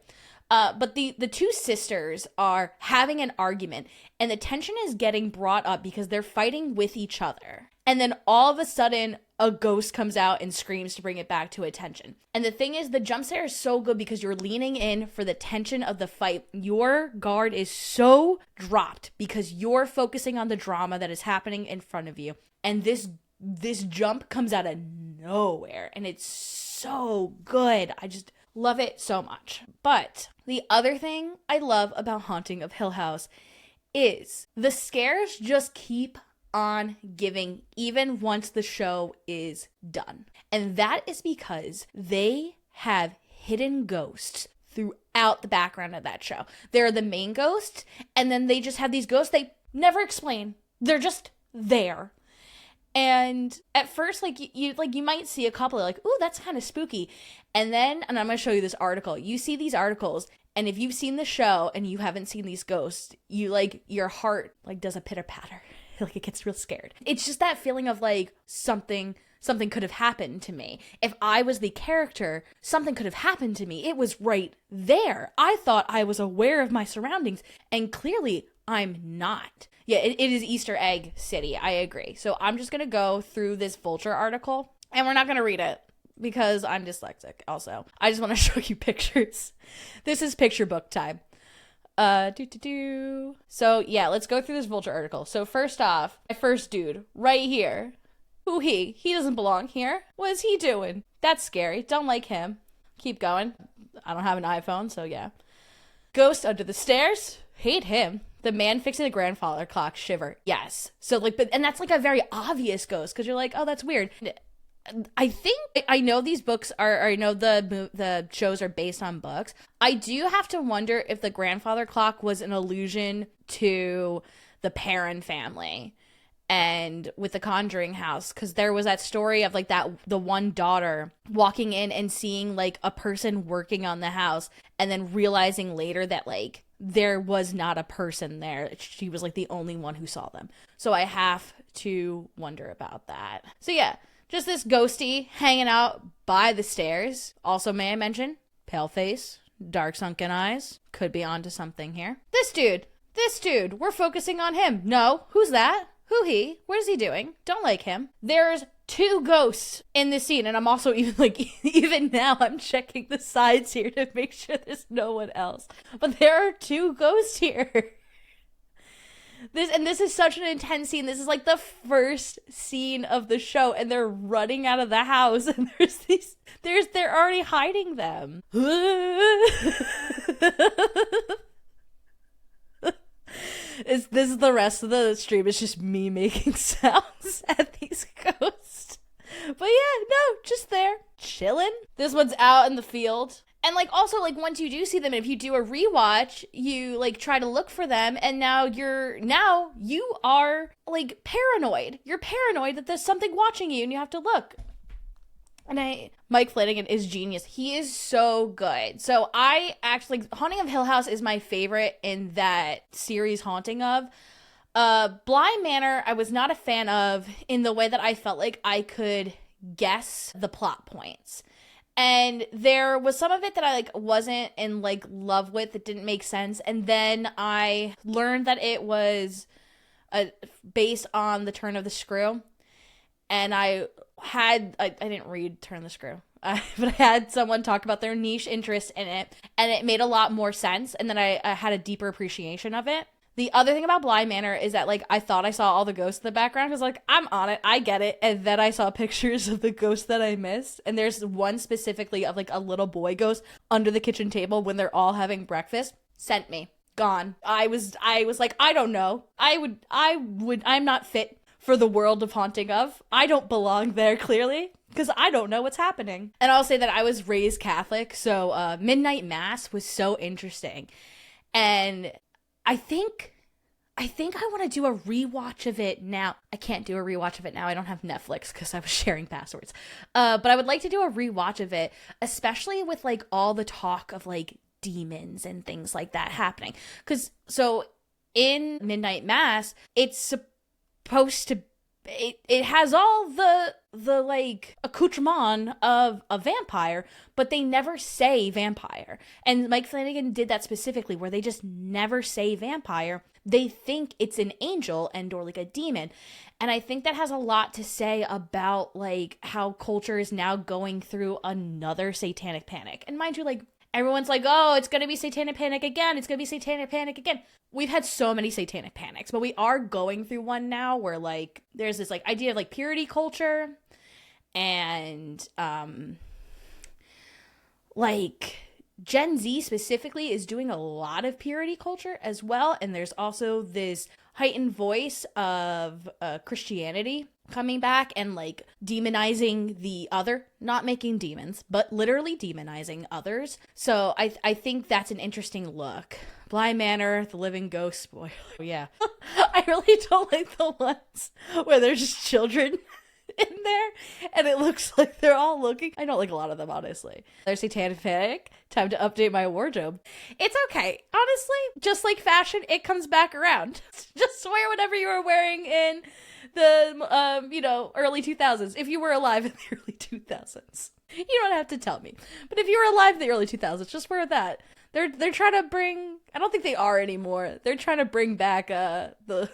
But the two sisters are having an argument, and the tension is getting brought up because they're fighting with each other. And then all of a sudden, a ghost comes out and screams to bring it back to attention. And the thing is, the jump scare is so good because you're leaning in for the tension of the fight. Your guard is so dropped because you're focusing on the drama that is happening in front of you. And this jump comes out of nowhere, and it's so good. I just love it so much. But the other thing I love about Haunting of Hill House is the scares just keep on giving even once the show is done. And that is because they have hidden ghosts throughout the background of that show. They're the main ghosts, and then they just have these ghosts they never explain. They're just there. And at first, you might see a couple like, ooh, that's kind of spooky. And then, and I'm going to show you this article. You see these articles, and if you've seen the show and you haven't seen these ghosts, you your heart does a pitter patter. It gets real scared. It's just that feeling of something could have happened to me. If I was the character, something could have happened to me. It was right there. I thought I was aware of my surroundings, and clearly I'm not. Yeah, it is Easter Egg City. I agree. So I'm just going to go through this Vulture article, and we're not going to read it because I'm dyslexic also. I just want to show you pictures. This is picture book time. So yeah, let's go through this Vulture article. So first off, my first dude right here. Who he? He doesn't belong here. What is he doing? That's scary. Don't like him. Keep going. I don't have an iPhone, so yeah. Ghost under the stairs. Hate him. The man fixing the grandfather clock. Shiver. Yes. So and that's a very obvious ghost because you're like, oh, that's weird. I think I know these books are, or I know the shows are based on books. I do have to wonder if the grandfather clock was an allusion to the Perron family and with the Conjuring house, because there was that story of the one daughter walking in and seeing a person working on the house, and then realizing later that there was not a person there. She was the only one who saw them. So I have to wonder about that. So yeah. Just this ghosty hanging out by the stairs. Also, may I mention, pale face, dark sunken eyes. Could be onto something here. This dude, we're focusing on him. No, who's that? Who he? What is he doing? Don't like him. There's two ghosts in this scene, and I'm also even now I'm checking the sides here to make sure there's no one else. But there are two ghosts here. This is such an intense scene. This is the first scene of the show, and they're running out of the house, and they're already hiding them. This is the rest of the stream. It's just me making sounds at these ghosts. But yeah, no, just there, chilling. This one's out in the field. And also once you do see them, if you do a rewatch, you try to look for them, and now you are paranoid. You're paranoid that there's something watching you and you have to look. And Mike Flanagan is genius. He is so good. So I actually, Haunting of Hill House is my favorite in that series Haunting of. Bly Manor, I was not a fan of in the way that I felt like I could guess the plot points. And there was some of it that I wasn't in love with. It didn't make sense. And then I learned that it was based on the Turn of the Screw. And I didn't read Turn the Screw, but I had someone talk about their niche interest in it, and it made a lot more sense. And then I had a deeper appreciation of it. The other thing about Bly Manor is that, I thought I saw all the ghosts in the background because, I'm on it. I get it. And then I saw pictures of the ghosts that I missed. And there's one specifically of, a little boy ghost under the kitchen table when they're all having breakfast. Sent me. Gone. I was I don't know. I'm not fit for the world of Haunting of. I don't belong there, clearly, because I don't know what's happening. And I'll say that I was raised Catholic, so Midnight Mass was so interesting. And I think I want to do a rewatch of it now. I can't do a rewatch of it now. I don't have Netflix because I was sharing passwords. But I would like to do a rewatch of it, especially with all the talk of demons and things like that happening. Because so in Midnight Mass, it's supposed to it has all the like accoutrement of a vampire, but they never say vampire. And Mike Flanagan did that specifically, where they just never say vampire. They think it's an angel and or like a demon. And I think that has a lot to say about like how culture is now going through another satanic panic. And mind you, like, everyone's like, oh, it's going to be satanic panic again. It's going to be satanic panic again. We've had so many satanic panics, but we are going through one now where like there's this like idea of like purity culture and like Gen Z specifically is doing a lot of purity culture as well. And there's also this heightened voice of Christianity coming back and like demonizing the other, not making demons, but literally demonizing others. So I think that's an interesting look. Bly Manor, The Living Ghost, spoiler. Yeah. I really don't like the ones where there's just children in there and it looks like they're all looking. I don't like a lot of them, honestly. There's satanic panic. Time to update my wardrobe. It's okay. Honestly, just like fashion, it comes back around. Just wear whatever you were wearing in the early 2000s. If you were alive in the early 2000s. You don't have to tell me. But if you were alive in the early 2000s, just wear that. They're trying to bring, I don't think they are anymore. They're trying to bring back the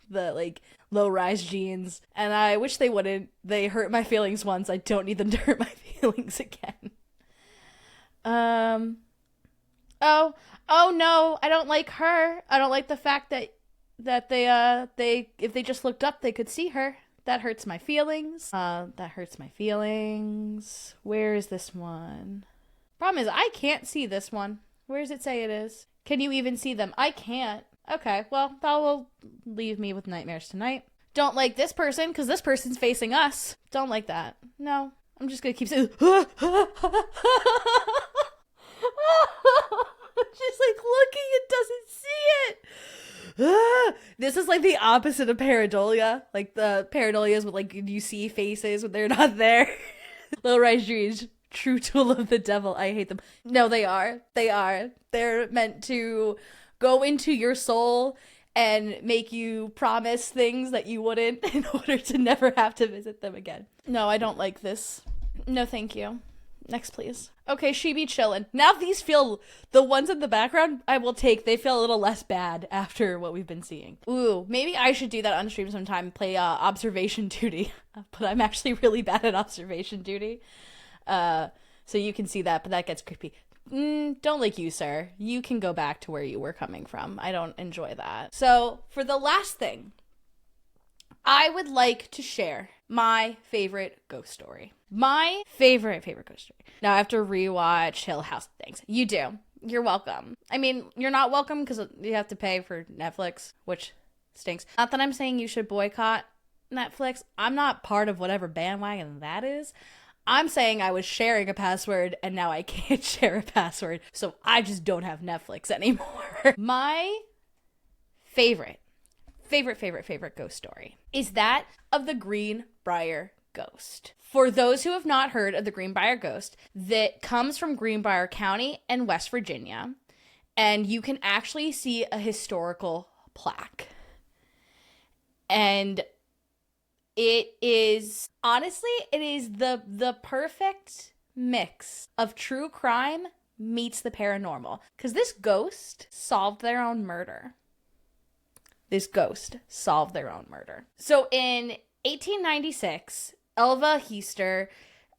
like low-rise jeans, and I wish they wouldn't. They hurt my feelings once. I don't need them to hurt my feelings again. Oh no, I don't like her. I don't like the fact that they if they just looked up they could see her. That hurts my feelings. That hurts my feelings. Where is this one? Problem is I can't see this one. Where does it say it is? Can you even see them? I can't. Okay, well, that will leave me with nightmares tonight. Don't like this person, because this person's facing us. Don't like that. No, I'm just gonna keep saying, she's like looking and doesn't see it. This is like the opposite of pareidolia. Like the pareidolia is with like you see faces when they're not there. Low rise dreams. True tool of the devil. I hate them. No, they are. They're meant to go into your soul and make you promise things that you wouldn't in order to never have to visit them again. No, I don't like this. No, thank you. Next, please. Okay, she be chillin'. Now these feel, the ones in the background, I will take. They feel a little less bad after what we've been seeing. Ooh, maybe I should do that on stream sometime, play observation duty. But I'm actually really bad at observation duty. So you can see that, but that gets creepy. Don't like you, sir. You can go back to where you were coming from. I don't enjoy that. So for the last thing, I would like to share my favorite ghost story. My favorite ghost story. Now I have to rewatch Hill House things. You do. You're welcome. I mean, you're not welcome because you have to pay for Netflix, which stinks. Not that I'm saying you should boycott Netflix. I'm not part of whatever bandwagon that is. I'm saying I was sharing a password and now I can't share a password, so I just don't have Netflix anymore. My favorite ghost story is that of the Greenbrier Ghost. For those who have not heard of the Greenbrier Ghost, that comes from Greenbrier County in West Virginia, and you can actually see a historical plaque. And it is, honestly, it is the perfect mix of true crime meets the paranormal. Because this ghost solved their own murder. So in 1896, Elva Heister,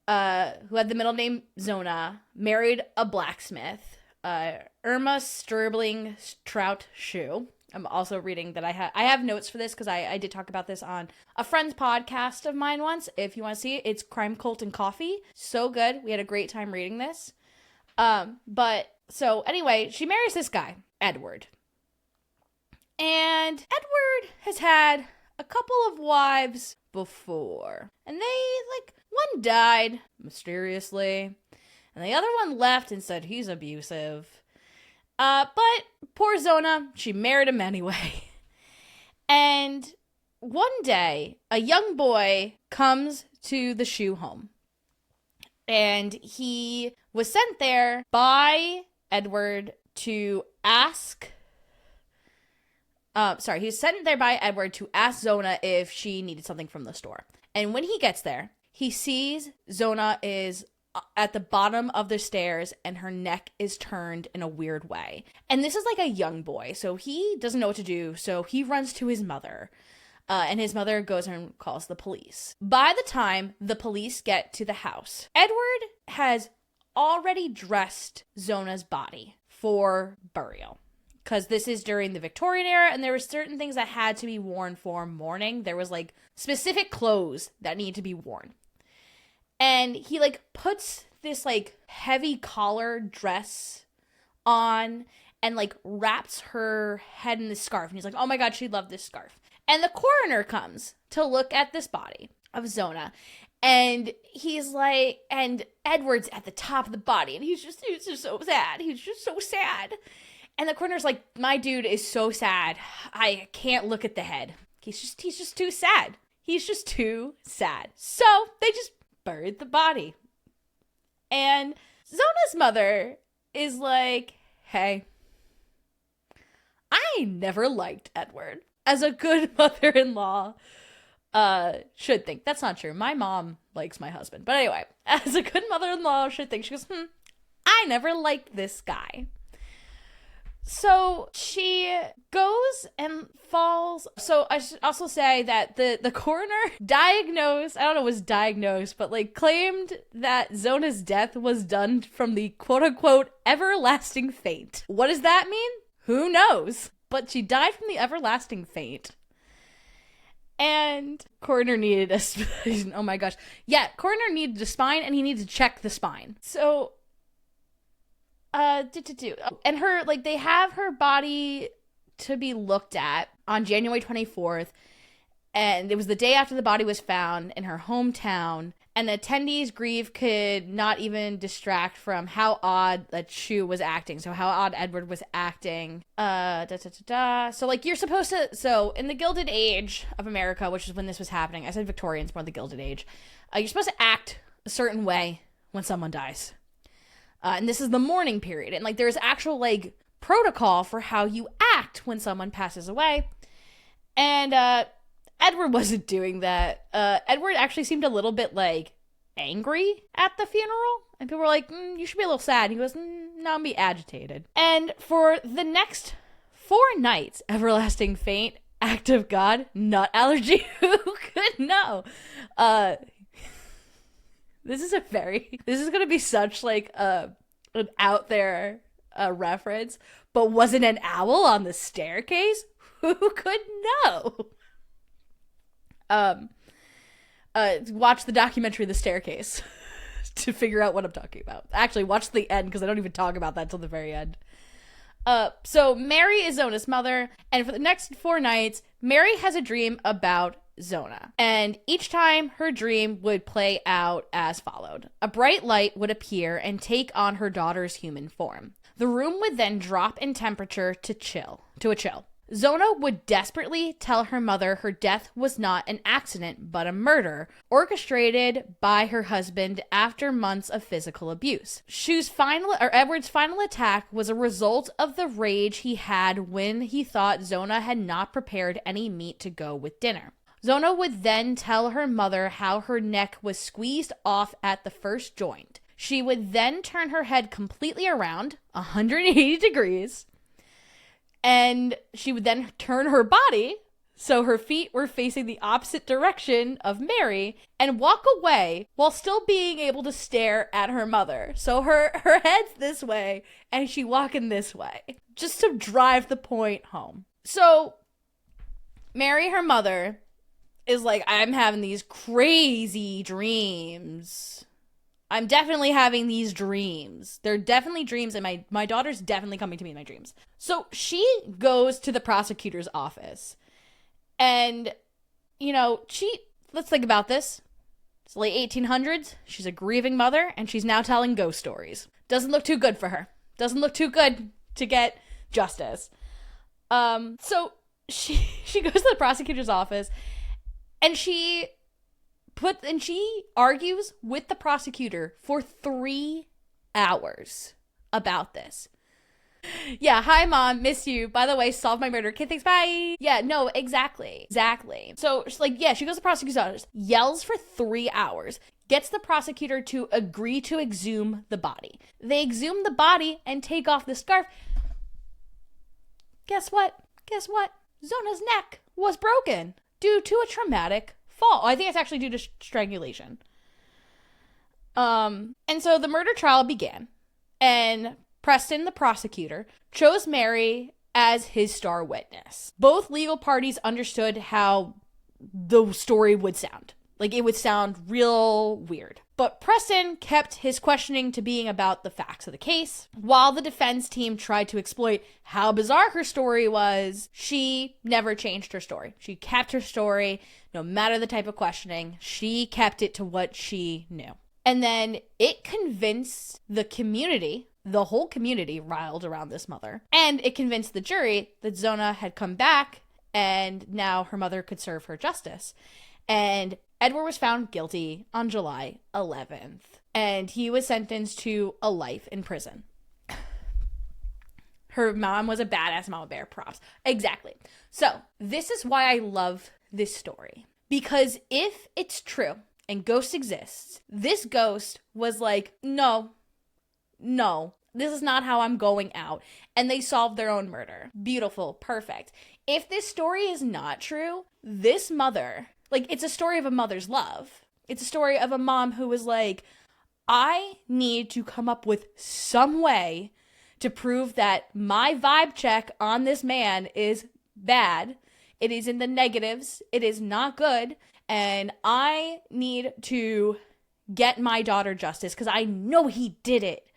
who had the middle name Zona, married a blacksmith, Irma Sterling Trout Shoe. I'm also reading that I have notes for this because I did talk about this on a friend's podcast of mine once. If you want to see it, it's Crime Cult and Coffee. So good. We had a great time reading this. But so anyway, she marries this guy, Edward. And Edward has had a couple of wives before. And one died mysteriously. And the other one left and said he's abusive. But poor Zona, she married him anyway. And one day, a young boy comes to the shoe home. And he was sent there by Edward to ask He was sent there by Edward to ask Zona if she needed something from the store. And when he gets there, he sees Zona is at the bottom of the stairs and her neck is turned in a weird way. And this is like a young boy, so he doesn't know what to do, so he runs to his mother. And his mother goes and calls the police. By the time the police get to the house, Edward has already dressed Zona's body for burial. Because this is during the Victorian era, and there were certain things that had to be worn for mourning. There was, like, specific clothes that need to be worn. And he, like, puts this, like, heavy collar dress on and, like, wraps her head in this scarf. And he's like, oh my God, she loved this scarf. And the coroner comes to look at this body of Zona. And he's like, and Edward's at the top of the body. And he's just so sad. He's just so sad. And the coroner's like, my dude is so sad. I can't look at the head. He's just too sad. He's just too sad. So they just buried the body. And Zona's mother is like, hey, I never liked Edward. As a good mother-in-law should think. That's not true. My mom likes my husband. But anyway, as a good mother-in-law should think. She goes, I never liked this guy. So she goes and falls. So I should also say that the coroner diagnosed, I don't know if it was diagnosed, but like claimed that Zona's death was done from the quote-unquote everlasting faint. What does that mean? Who knows? But she died from the everlasting faint. And coroner needed a spine. Oh my gosh. Yeah, coroner needed a spine and he needed to check the spine. So and her, like, they have her body to be looked at on January 24th, and it was the day after the body was found in her hometown, and attendees' grief could not even distract from how odd that Chu was acting, so how odd Edward was acting. So, like, you're supposed to, so, in the Gilded Age of America, which is when this was happening, I said Victorians, more the Gilded Age, you're supposed to act a certain way when someone dies. And this is the mourning period. And, like, there's actual, like, protocol for how you act when someone passes away. And Edward wasn't doing that. Edward actually seemed a little bit, like, angry at the funeral. And people were like, you should be a little sad. He goes, no, I'm be agitated. And for the next 4 nights, everlasting faint, act of God, nut allergy, who could know? This is going to be such, like, an out there reference, but wasn't an owl on the staircase? Who could know? Watch the documentary The Staircase to figure out what I'm talking about. Actually, watch the end, because I don't even talk about that till the very end. So Mary is Zona's mother, and for the next 4 nights, Mary has a dream about Zona. And each time her dream would play out as followed. A bright light would appear and take on her daughter's human form. The room would then drop in temperature to a chill. Zona would desperately tell her mother her death was not an accident, but a murder, orchestrated by her husband after months of physical abuse. Edward's final attack was a result of the rage he had when he thought Zona had not prepared any meat to go with dinner. Zona would then tell her mother how her neck was squeezed off at the first joint. She would then turn her head completely around, 180 degrees, and she would then turn her body so her feet were facing the opposite direction of Mary and walk away while still being able to stare at her mother. So her head's this way and she walking this way, just to drive the point home. So Mary, her mother, is like, I'm having these crazy dreams. I'm definitely having these dreams. They're definitely dreams, and my daughter's definitely coming to me in my dreams. So she goes to the prosecutor's office. And, you know, let's think about this. It's the late 1800s. She's a grieving mother, and she's now telling ghost stories. Doesn't look too good for her. Doesn't look too good to get justice. So she goes to the prosecutor's office, and she argues with the prosecutor for 3 hours about this. Yeah, hi mom, miss you. By the way, solve my murder. Okay, thanks, bye. Yeah, no, exactly. Exactly. So, she's like, yeah, she goes to the prosecutor's office, yells for 3 hours, gets the prosecutor to agree to exhume the body. They exhume the body and take off the scarf. Guess what? Guess what? Zona's neck was broken due to a traumatic fall. I think it's actually due to strangulation. And so the murder trial began, and Preston, the prosecutor, chose Mary as his star witness. Both legal parties understood how the story would sound. Like, it would sound real weird. But Preston kept his questioning to being about the facts of the case. While the defense team tried to exploit how bizarre her story was, she never changed her story. She kept her story, no matter the type of questioning. She kept it to what she knew. And then it convinced the community, the whole community riled around this mother, and it convinced the jury that Zona had come back and now her mother could serve her justice. And Edward was found guilty on July 11th, and he was sentenced to a life in prison. Her mom was a badass mama bear, props. Exactly. So this is why I love this story, because if it's true and ghosts exist, this ghost was like, no, this is not how I'm going out. And they solved their own murder. Beautiful. Perfect. If this story is not true, this mother, like, it's a story of a mother's love. It's a story of a mom who was like, I need to come up with some way to prove that my vibe check on this man is bad. It is in the negatives. It is not good. And I need to get my daughter justice because I know he did it.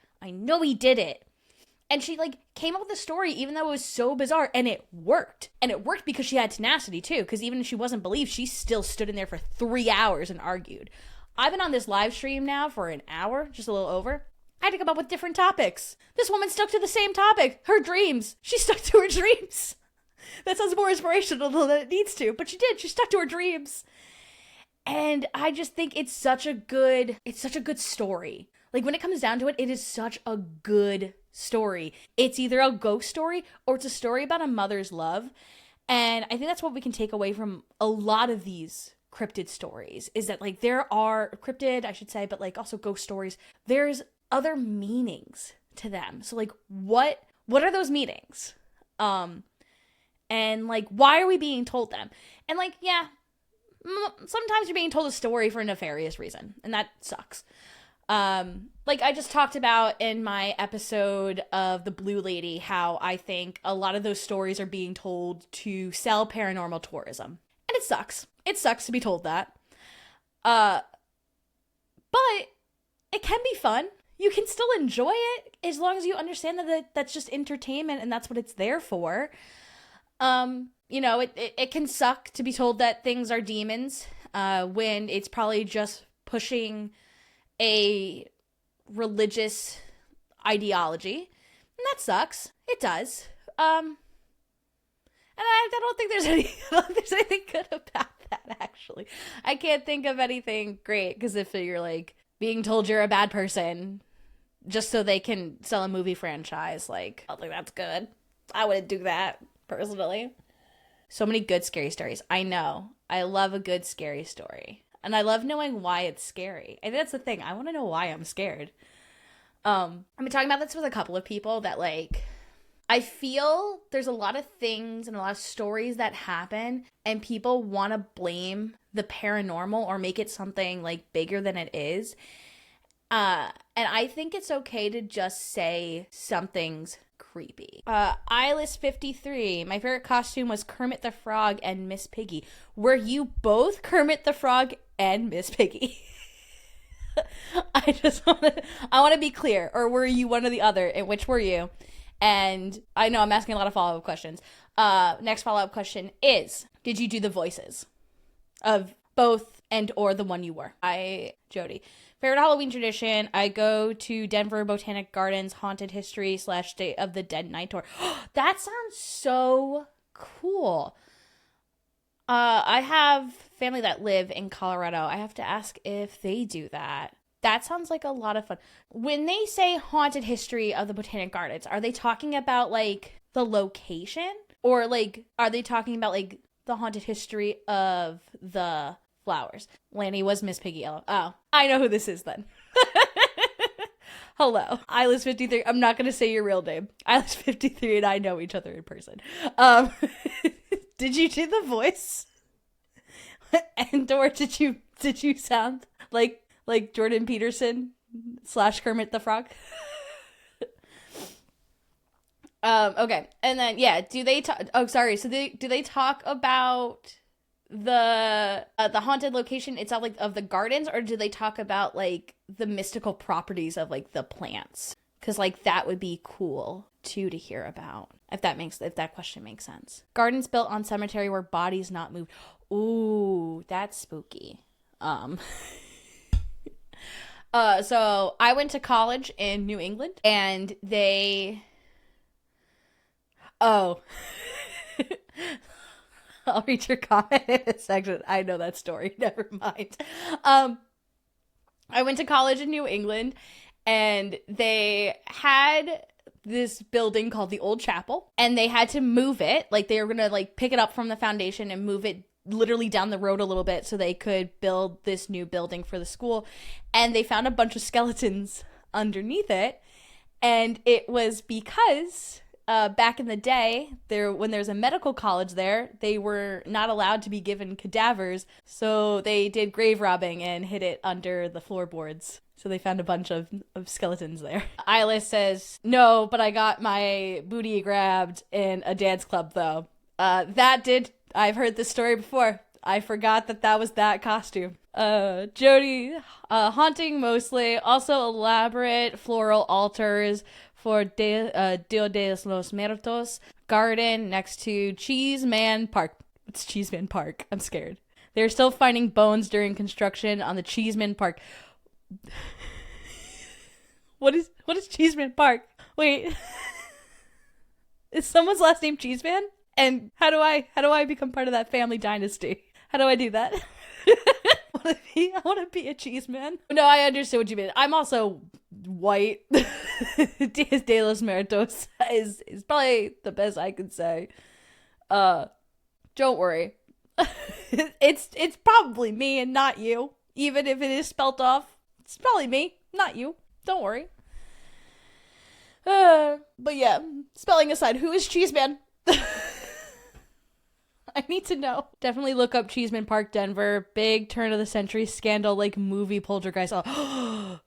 And she, like, came up with a story even though it was so bizarre, and it worked. And it worked because she had tenacity too, because even if she wasn't believed, she still stood in there for 3 hours and argued. I've been on this live stream now for an hour, just a little over. I had to come up with different topics. This woman stuck to the same topic, her dreams. She stuck to her dreams. That sounds more inspirational than it needs to, but she did. She stuck to her dreams. And I just think it's such a good story. Like, when it comes down to it, it is such a good story. It's either a ghost story or it's a story about a mother's love. And I think that's what we can take away from a lot of these cryptid stories, is that, like, there are cryptid, I should say, but, like, also ghost stories. There's other meanings to them. So, like, what are those meanings? And, like, why are we being told them? And, like, yeah, sometimes you're being told a story for a nefarious reason, and that sucks. Like I just talked about in my episode of The Blue Lady, how I think a lot of those stories are being told to sell paranormal tourism. And it sucks. It sucks to be told that. But it can be fun. You can still enjoy it as long as you understand that that's just entertainment and that's what it's there for. You know, it can suck to be told that things are demons, when it's probably just pushing a religious ideology, and that sucks. It does. And I don't think there's anything good about that, actually. I can't think of anything great, because if you're, like, being told you're a bad person just so they can sell a movie franchise, like, I don't think that's good. I wouldn't do that, personally. So many good scary stories. I know. I love a good scary story. And I love knowing why it's scary. I think that's the thing. I want to know why I'm scared. I've been talking about this with a couple of people that, like, I feel there's a lot of things and a lot of stories that happen and people want to blame the paranormal or make it something, like, bigger than it is. And I think it's okay to just say something's creepy. Eyeless53, my favorite costume was Kermit the Frog and Miss Piggy. Were you both Kermit the Frog and Miss Piggy? I want to be clear. Or were you one or the other? And which were you? And I know I'm asking a lot of follow-up questions. Next follow-up question is, did you do the voices of both and or the one you were? Jody. Favorite Halloween tradition, I go to Denver Botanic Gardens Haunted History / Day of the Dead Night Tour. That sounds so cool. I have family that live in Colorado. I have to ask if they do that. That sounds like a lot of fun. When they say haunted history of the Botanic Gardens, are they talking about like the location? Or like, are they talking about like the haunted history of the flowers? Lanny was Miss Piggy Yellow. Oh, I know who this is then. Hello, Eyeless53. I'm not going to say your real name. Eyeless53 and I know each other in person. Did you do the voice? And or did you sound like Jordan Peterson / Kermit the Frog? Okay. And then, yeah, do they talk, oh, sorry. So do they talk about the haunted location itself, like of the gardens, or do they talk about like the mystical properties of like the plants? Cause like that would be cool too to hear about, if that question makes sense. Gardens built on cemetery where bodies not moved. Ooh, that's spooky. So I went to college in New England, and oh, I'll read your comment in a second. I know that story. Never mind. I went to college in New England, and they had this building called the Old Chapel, and they had to move it. Like, they were gonna like pick it up from the foundation and move it literally down the road a little bit so they could build this new building for the school. And they found a bunch of skeletons underneath it, and it was because back in the day, when there was a medical college there, they were not allowed to be given cadavers, so they did grave robbing and hid it under the floorboards. So they found a bunch of skeletons there. Eyeless says, no, but I got my booty grabbed in a dance club, though. I've heard this story before. I forgot that was that costume. Jody, haunting mostly, also elaborate floral altars for Dia de los Muertos garden next to Cheeseman Park. It's Cheeseman Park. I'm scared. They're still finding bones during construction on the Cheeseman Park. What is Cheeseman Park? Wait. Is someone's last name Cheeseman? And how do I become part of that family dynasty? How do I do that? I want to be a cheese man. No, I understand what you mean. I'm also white. Dias de los Muertos is probably the best I could say. Don't worry. It's probably me and not you. Even if it is spelt off, it's probably me, not you. Don't worry. But yeah, spelling aside, who is Cheeseman? I need to know. Definitely look up Cheeseman Park, Denver. Big turn of the century scandal, like movie poltergeist. Oh.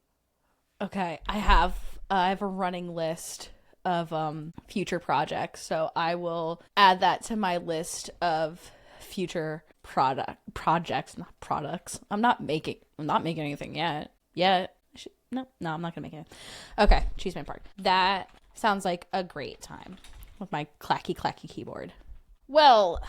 Okay, I have a running list of future projects, so I will add that to my list of future projects, not products. I'm not making anything yet. No, I'm not gonna make it. Okay, Cheeseman Park. That sounds like a great time with my clacky keyboard. Well,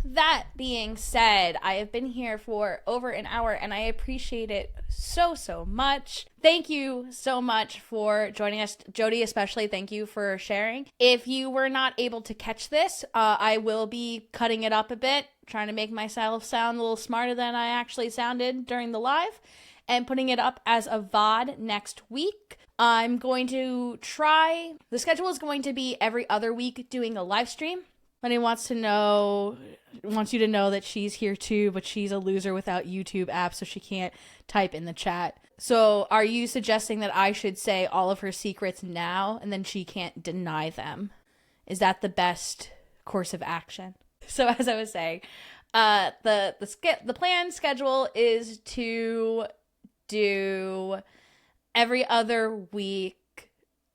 that being said, I have been here for over an hour, and I appreciate it so much. Thank you so much for joining us. Jody, especially, thank you for sharing. If you were not able to catch this, I will be cutting it up a bit, trying to make myself sound a little smarter than I actually sounded during the live, and putting it up as a VOD next week. I'm going to try, the schedule is going to be every other week doing a live stream. Lenny wants you to know that she's here too, but she's a loser without YouTube app, so she can't type in the chat. So are you suggesting that I should say all of her secrets now, and then she can't deny them? Is that the best course of action? So as I was saying, the planned schedule is to do every other week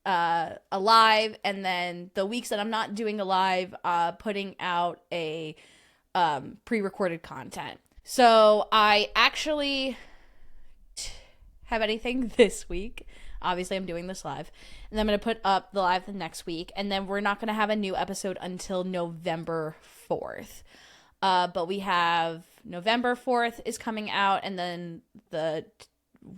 a live, and then the weeks that I'm not doing a live, putting out a pre-recorded content. So I actually have anything this week. Obviously I'm doing this live, and then I'm going to put up the live the next week, and then we're not going to have a new episode until November 4th. But we have November 4th is coming out, and then the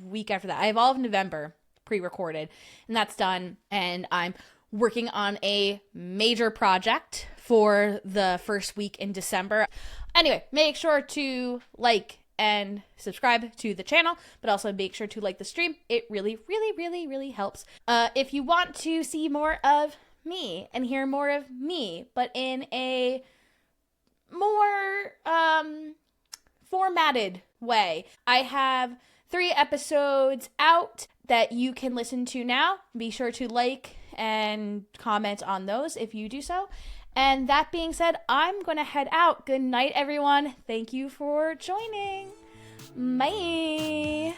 week after that I have all of November pre-recorded, and that's done, and I'm working on a major project for the first week in December. Anyway, make sure to like and subscribe to the channel, but also make sure to like the stream. It really, really, really, really helps. If you want to see more of me and hear more of me, but in a more formatted way, I have 3 episodes out that you can listen to now. Be sure to like and comment on those if you do so. And that being said, I'm going to head out. Good night, everyone. Thank you for joining. Bye.